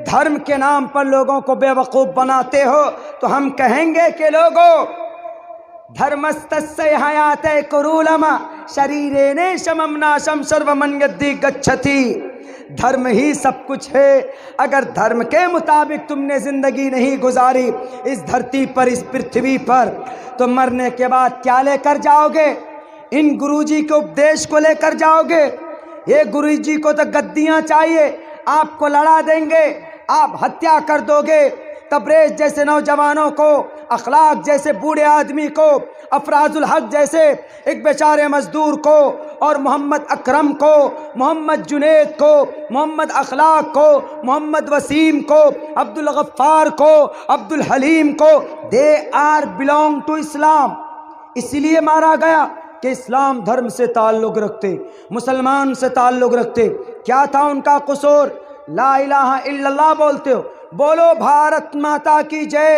دھرم کے نام پر لوگوں کو بیوقوف بناتے ہو تو ہم کہیں گے کہ لوگوں دھرمستسయ حیات کرولم شریرین شمم ناشم سرومن یدی گچھتی. دھرم ہی سب کچھ ہے. اگر دھرم کے مطابق تم نے زندگی نہیں گزاری اس دھرتی پر، اس پرتھوی پر، تو مرنے کے بعد کیا لے کر جاؤ گے؟ ان گرو جی کے اپدیش کو لے کر جاؤ گے؟ یہ گرو جی کو تو گدیاں چاہیے، آپ کو لڑا دیں گے، آپ ہتیا کر دو گے. تبریز جیسے نوجوانوں کو، اخلاق جیسے بوڑھے آدمی کو، افراز الحق جیسے ایک بیچارے مزدور کو، اور محمد اکرم کو، محمد جنید کو، محمد اخلاق کو، محمد وسیم کو، عبد الغفار کو، عبد الحلیم کو، دے آر بلونگ ٹو اسلام. اسی لیے مارا گیا کہ اسلام دھرم سے تعلق رکھتے، مسلمان سے تعلق رکھتے. کیا تھا ان کا قصور؟ لا الہ الا اللہ بولتے ہو، بولو بھارت ماتا کی جے.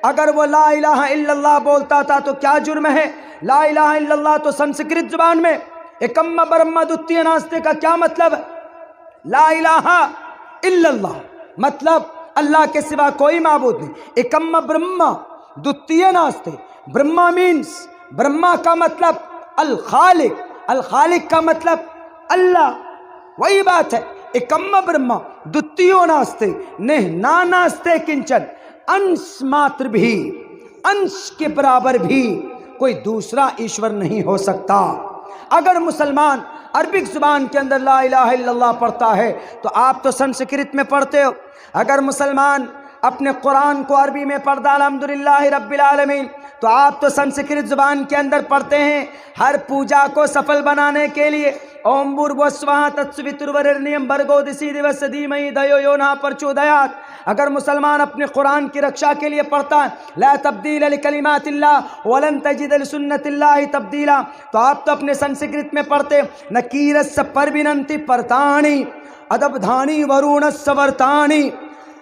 اگر وہ لا الہ الا اللہ بولتا تھا تو کیا جرم ہے؟ لا الہ الا اللہ تو سنسکرت زبان میں ایکم برہم دتیہ ناستے کا کیا مطلب ہے؟ لا الہ الا اللہ مطلب اللہ کے سوا کوئی معبود نہیں. ایکم برہم دتیہ ناستے، برہما مینس، برہما کا مطلب الخالق، الخالق کا مطلب اللہ. وہی بات ہے، ایکم برہما دتیو ناستے نہ ناستے کنچن، انش ماتر بھی، انش کے برابر بھی کوئی دوسرا ایشور نہیں ہو سکتا. اگر مسلمان عربک زبان کے اندر لا الہ الا اللہ پڑھتا ہے تو آپ تو سنسکرت میں پڑھتے ہو. اگر مسلمان اپنے قرآن کو عربی میں پڑھتا الحمدللہ رب العالمین تو آپ تو سنسکرت زبان کے اندر پڑھتے ہیں. ہر پوجا کو سفل بنانے کے لیے اوم بھوربھوسوہا تتسویترورینیم بھرگو دسی دیوس دھیمہی دھیو یو نہ پرچودیات. اگر مسلمان اپنے قرآن کی رکشا کے لیے پڑھتا ہے لا تبدیل لکلمات اللہ ولن تجد لسنت اللہ تبدیلا، تو آپ تو اپنے سنسکرت میں پڑھتے نکیرس پربننتی پرتانی ادب دھانی ورونس ورتانی.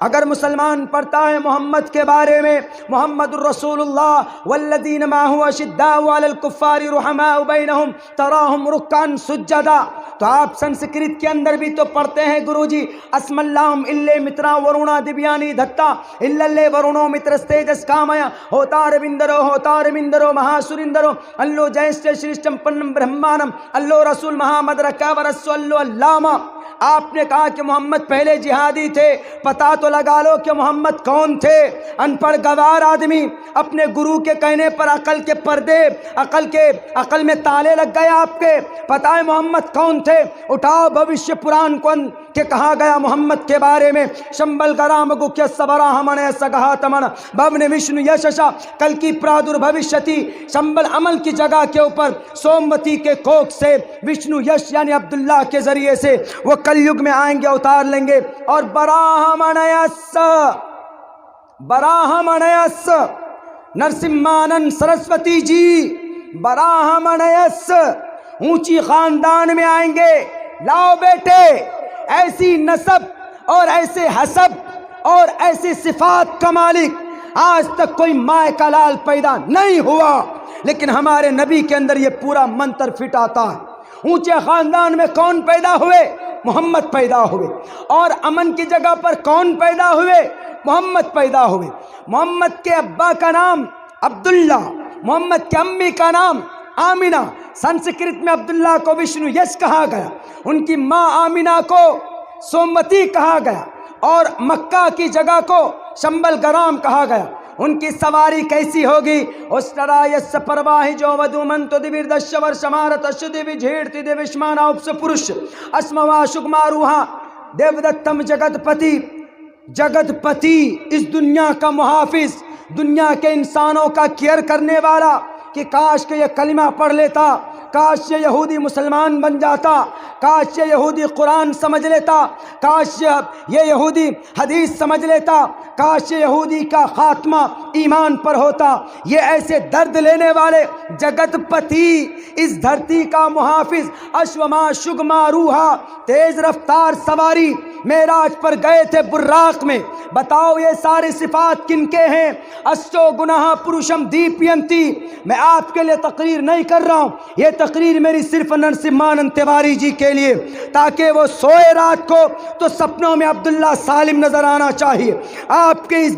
اگر مسلمان پڑھتا ہے محمد کے بارے میں محمد الرسول اللہ والذین معہ اشداء علی الکفار رحماء بینہم تراہم رکعا سجدا، تو آپ سنسکرت کے اندر بھی تو پڑھتے ہیں گرو جی اسم اللہم اللہ مترا ورونا دیبیانی دھتا اللہ ورونو مترستیجس کامیا ہوتار بندرو مہاسورندرو اللہ جیشٹ شریشٹم پنم برہمانم اللہ رسول محمد رکا ورسو اللہ علامہ. آپ نے کہا کہ محمد پہلے جہادی تھے، پتہ تو لگا لو کہ محمد کون تھے. ان پڑھ گوار آدمی اپنے گرو کے کہنے پر عقل کے پردے، عقل میں تالے لگ گئے آپ کے. پتہ ہے محمد کون تھے؟ اٹھاؤ بھوشیہ پران کو کہ کہا گیا محمد کے بارے میں شمبل گرام گکھیہ سبرا ہمنے سگہا تمن بھون وشنو یششا کل کی پرادر بھوشیتی. شمبل عمل کی جگہ کے اوپر سوموتی کے کوکھ سے وشنو یش یعنی عبداللہ کے ذریعے سے وہ کل یگ میں آئیں گے، اتار لیں گے. اور براہمنیس نرسمانن سرسوتی جی براہمنیس اونچی خاندان میں آئیں گے. لاؤ بیٹے، ایسی نسب اور ایسے حسب اور ایسی صفات کا مالک آج تک کوئی مائے کا لال پیدا نہیں ہوا، لیکن ہمارے نبی کے اندر یہ پورا منتر فٹ آتا ہے. اونچے خاندان میں کون پیدا ہوئے؟ محمد پیدا ہوئے. اور امن کی جگہ پر کون پیدا ہوئے؟ محمد پیدا ہوئے. محمد کے ابا کا نام عبداللہ، محمد کی امی کا نام آمینہ. سنسکرت میں عبداللہ کو وشنو یش کہا گیا، ان کی ماں آمینہ کو سوموتی کہا گیا، اور مکہ کی جگہ کو شمبل گرام کہا گیا. ان کی سواری کیسی ہوگی؟ اسٹرایس پرواہی جو ودو منتو دیویردشور شمارت اشدی وجھیڑتی دیوشمانا اپس پرش اسموا شگماروہا دیودتم جگت پتی. جگت پتی اس دنیا کا محافظ، دنیا کے انسانوں کا کیئر کرنے والا. کہ کاش کہ یہ کلمہ پڑھ لیتا، کاش یہ یہودی مسلمان بن جاتا، کاش یہ یہودی قرآن سمجھ لیتا، کاش یہ یہودی حدیث سمجھ لیتا، کاش یہ یہودی کا خاتمہ ایمان پر ہوتا. یہ ایسے درد لینے والے جگت پتی، اس دھرتی کا محافظ، اشوما شگما روحا تیز رفتار سواری معراج پر گئے تھے براق میں، بتاؤ یہ ساری صفات کن کے ہیں؟ اشو گناہ پروشم دیپینتی۔ میں آپ کے لیے تقریر نہیں کر رہا ہوں، یہ تقریر میری صرف نرسمہانند تیواری جی کے لیے، تاکہ وہ سوئے رات کو تو سپنوں میں عبداللہ سالم نظر آنا چاہیے، آپ کے اس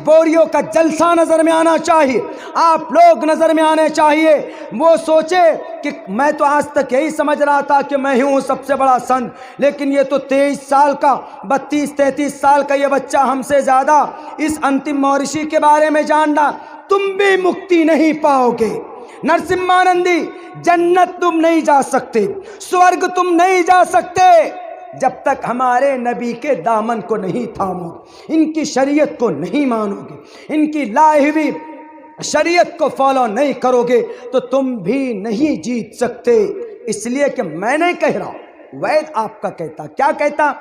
بوریو کا جلسہ نظر میں آنا چاہیے، آپ لوگ نظر میں آنے چاہیے۔ وہ سوچے کہ میں تو آج تک یہی سمجھ رہا تھا کہ میں ہوں سب سے بڑا سنت، لیکن یہ تو 23 سال کا 32-33 سال کا یہ بچہ ہم سے زیادہ اس انتم مہرشی کے بارے میں جاننا، تم بھی مکتی نہیں پاؤ گے۔ نرسمہانندی، جنت تم نہیں جا سکتے، سورگ تم نہیں جا سکتے جب تک ہمارے نبی کے دامن کو نہیں تھامو گے، ان کی شریعت کو نہیں مانو گے، ان کی لائی ہوئی شریعت کو فالو نہیں کرو گے تو تم بھی نہیں جیت سکتے۔ اس لیے کہ میں نہیں کہہ رہا، وید آپ کا کہتا، کیا کہتا؟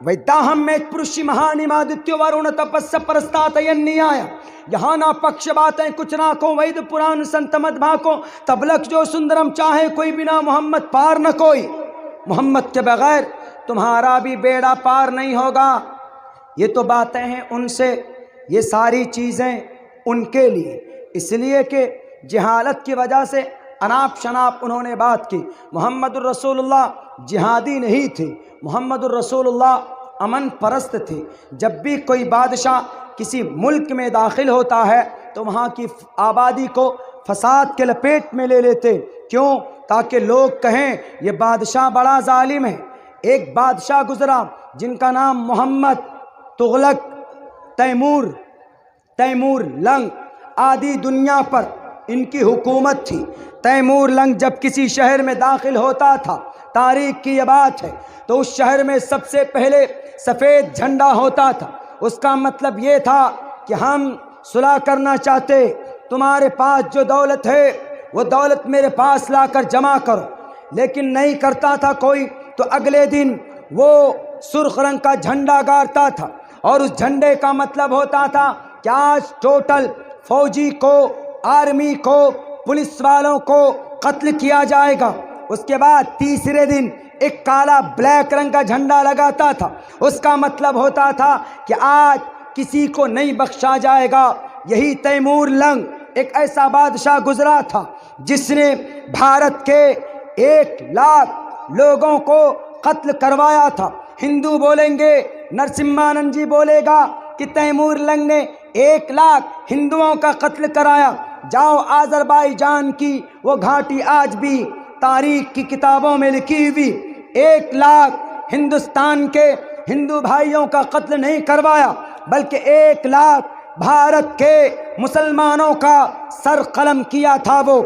ویداہم میں پرشی مہانیمادتیو وارون تپس پرستات ینیایا، یہاں نہ پکش باتیں کچھ نہ کو، وید پران سنتمت بھاکو، تبلک جو سندرم چاہے کوئی بنا محمد پار نہ کوئی۔ محمد کے بغیر تمہارا بھی بیڑا پار نہیں ہوگا۔ یہ تو باتیں ہیں ان سے، یہ ساری چیزیں ان کے لیے، اس لیے کہ جہالت کی وجہ سے اناپ شناپ انہوں نے بات کی۔ محمد الرسول اللہ جہادی نہیں تھے، محمد الرسول اللہ امن پرست تھے۔ جب بھی کوئی بادشاہ کسی ملک میں داخل ہوتا ہے تو وہاں کی آبادی کو فساد کے لپیٹ میں لے لیتے، کیوں؟ تاکہ لوگ کہیں یہ بادشاہ بڑا ظالم ہے۔ ایک بادشاہ گزرا جن کا نام محمد تغلق تیمور لنگ، آدھی دنیا پر ان کی حکومت تھی۔ تیمور لنگ جب کسی شہر میں داخل ہوتا تھا، تاریخ کی یہ بات ہے، تو اس شہر میں سب سے پہلے سفید جھنڈا ہوتا تھا۔ اس کا مطلب یہ تھا کہ ہم صلح کرنا چاہتے، تمہارے پاس جو دولت ہے وہ دولت میرے پاس لا کر جمع کرو۔ لیکن نہیں کرتا تھا کوئی تو اگلے دن وہ سرخ رنگ کا جھنڈا گاڑتا تھا، اور اس جھنڈے کا مطلب ہوتا تھا کہ آج ٹوٹل فوجی کو، آرمی کو، پولیس والوں کو قتل کیا جائے گا۔ اس کے بعد تیسرے دن ایک کالا بلیک رنگ کا جھنڈا لگاتا تھا، اس کا مطلب ہوتا تھا کہ آج کسی کو نہیں بخشا جائے گا۔ یہی تیمور لنگ ایک ایسا بادشاہ گزرا تھا جس نے بھارت کے 1 لاکھ لوگوں کو قتل کروایا تھا۔ ہندو بولیں گے، نرسمہانند جی بولے گا کہ تیمور لنگ نے 1 لاکھ ہندوؤں کا قتل کرایا۔ جاؤ آذربائیجان کی وہ گھاٹی آج بھی تاریخ کی کتابوں میں لکھی ہوئی، 1 لاکھ ہندوستان کے ہندو بھائیوں کا قتل نہیں کروایا، بلکہ 1 لاکھ بھارت کے مسلمانوں کا سر قلم کیا تھا۔ وہ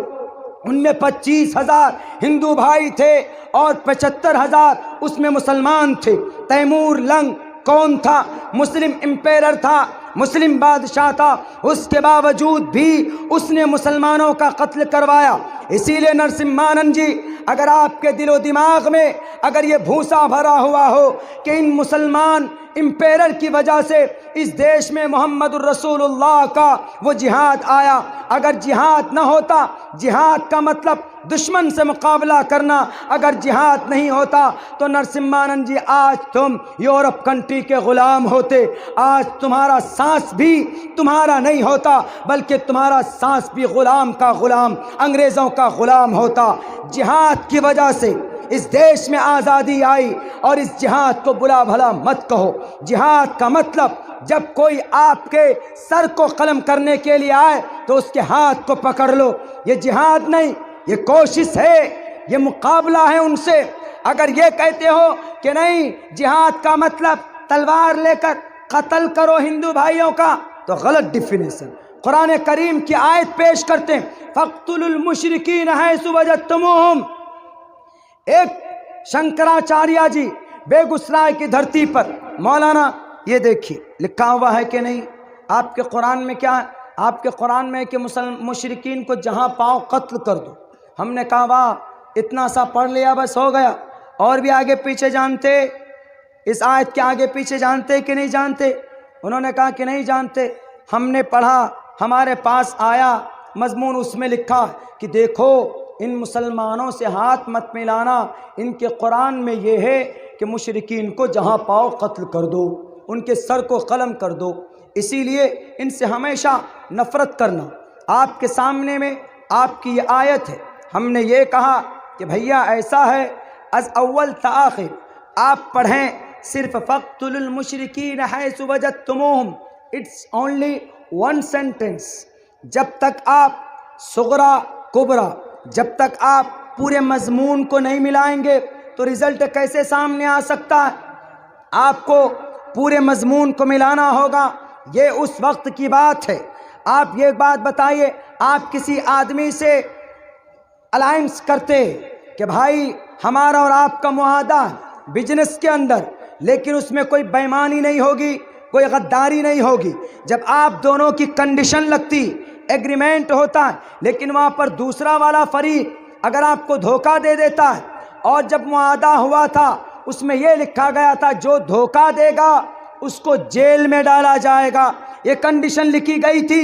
ان میں 25,000 ہندو بھائی تھے اور 75,000 اس میں مسلمان تھے۔ تیمور لنگ کون تھا؟ مسلم امپیرر تھا، مسلم بادشاہ تھا، اس کے باوجود بھی اس نے مسلمانوں کا قتل کروایا۔ اسی لیے نرسمہانند جی، اگر آپ کے دل و دماغ میں اگر یہ بھوسا بھرا ہوا ہو کہ ان مسلمان امپیرر کی وجہ سے اس دیش میں محمد الرسول اللہ کا وہ جہاد آیا، اگر جہاد نہ ہوتا، جہاد کا مطلب دشمن سے مقابلہ کرنا، اگر جہاد نہیں ہوتا تو نرسمہانند جی آج تم یورپ کنٹری کے غلام ہوتے، آج تمہارا سانس بھی تمہارا نہیں ہوتا، بلکہ تمہارا سانس بھی غلام کا غلام، انگریزوں کا غلام ہوتا۔ جہاد کی وجہ سے اس دیش میں آزادی آئی، اور اس جہاد کو بلا بھلا مت کہو۔ جہاد کا مطلب جب کوئی آپ کے سر کو قلم کرنے کے لیے آئے تو اس کے ہاتھ کو پکڑ لو، یہ جہاد نہیں، یہ کوشش ہے، یہ مقابلہ ہے ان سے۔ اگر یہ کہتے ہو کہ نہیں جہاد کا مطلب تلوار لے کر قتل کرو ہندو بھائیوں کا، تو غلط ڈیفینیشن۔ قرآن کریم کی آیت پیش کرتے ہیں، فَاقْتُلُوا الْمُشْرِكِينَ حَيْثُ وَجَدْتُمُوهُمْ۔ ایک شنکراچاریہ جی بیگوسرائے کی دھرتی پر، مولانا یہ دیکھیے لکھا ہوا ہے کہ نہیں آپ کے قرآن میں؟ کیا ہے آپ کے قرآن میں کہ مشرکین کو جہاں پاؤ قتل کر دو۔ ہم نے کہا واہ، اتنا سا پڑھ لیا بس ہو گیا؟ اور بھی آگے پیچھے جانتے؟ اس آیت کے آگے پیچھے جانتے کہ نہیں جانتے؟ انہوں نے کہا کہ نہیں جانتے۔ ہم نے پڑھا، ہمارے پاس آیا مضمون، اس میں لکھا کہ دیکھو ان مسلمانوں سے ہاتھ مت ملانا، ان کے قرآن میں یہ ہے کہ کہ مشرکین کو جہاں پاؤ قتل کر دو، ان کے سر کو قلم کر دو۔ اسی لیے ان سے ہمیشہ نفرت کرنا۔ آپ کے سامنے میں آپ کی یہ آیت ہے، ہم نے یہ کہا کہ بھیا ایسا ہے از اول تا آخر آپ پڑھیں صرف فَاقْتُلُوا الْمُشْرِكِينَ حَيْثُ وَجَدتُّمُوهُمْ، اٹس اونلی ون سینٹنس۔ جب تک آپ صغرا کبرا، جب تک آپ پورے مضمون کو نہیں ملائیں گے تو رزلٹ کیسے سامنے آ سکتا ہے؟ آپ کو پورے مضمون کو ملانا ہوگا۔ یہ اس وقت کی بات ہے۔ آپ یہ بات بتائیے، آپ کسی آدمی سے الائنس کرتے کہ بھائی ہمارا اور آپ کا معاہدہ بزنس کے اندر، لیکن اس میں کوئی بے ایمانی نہیں ہوگی، کوئی غداری نہیں ہوگی۔ جب آپ دونوں کی کنڈیشن لگتی، ایگریمنٹ ہوتا ہے، لیکن وہاں پر دوسرا والا فریق اگر آپ کو دھوکہ دے دیتا ہے، اور جب معاہدہ ہوا تھا اس میں یہ لکھا گیا تھا جو دھوکہ دے گا اس کو جیل میں ڈالا جائے گا، یہ کنڈیشن لکھی گئی تھی۔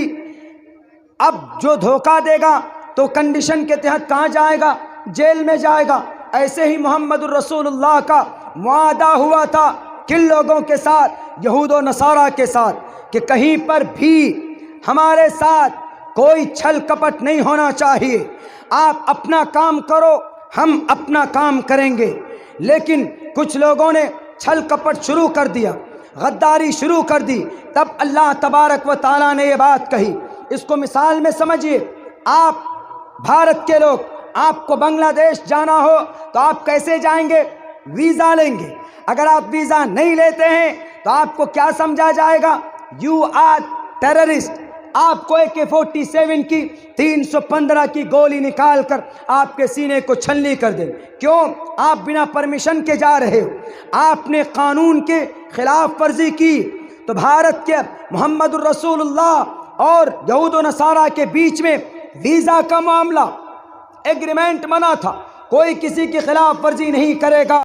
اب جو دھوکہ دے گا تو کنڈیشن کے تحت کہاں جائے گا؟ جیل میں جائے گا۔ ایسے ہی محمد الرسول اللہ کا معاہدہ ہوا تھا کن لوگوں کے ساتھ؟ یہود و نصارہ کے ساتھ، کہ کہیں پر بھی ہمارے ساتھ کوئی چھل کپٹ نہیں ہونا چاہیے، آپ اپنا کام کرو ہم اپنا کام کریں گے۔ لیکن کچھ لوگوں نے چھل کپٹ شروع کر دیا، غداری شروع کر دی، تب اللہ تبارک و تعالیٰ نے یہ بات کہی۔ اس کو مثال میں سمجھیے، آپ بھارت کے لوگ، آپ کو بنگلہ دیش جانا ہو تو آپ کیسے جائیں گے؟ ویزا لیں گے۔ اگر آپ ویزا نہیں لیتے ہیں تو آپ کو کیا سمجھا جائے گا؟ You are terrorist. آپ کو AK-47 کی 315 کی گولی نکال کر آپ کے سینے کو چھلنی کر دیں۔ کیوں؟ آپ بنا پرمیشن کے جا رہے ہو، آپ نے قانون کے خلاف ورزی کی۔ تو بھارت کے محمد الرسول اللہ اور یہود و نصارہ کے بیچ میں ویزا کا معاملہ ایگریمنٹ بنا تھا، کوئی کسی کی خلاف ورزی نہیں کرے گا۔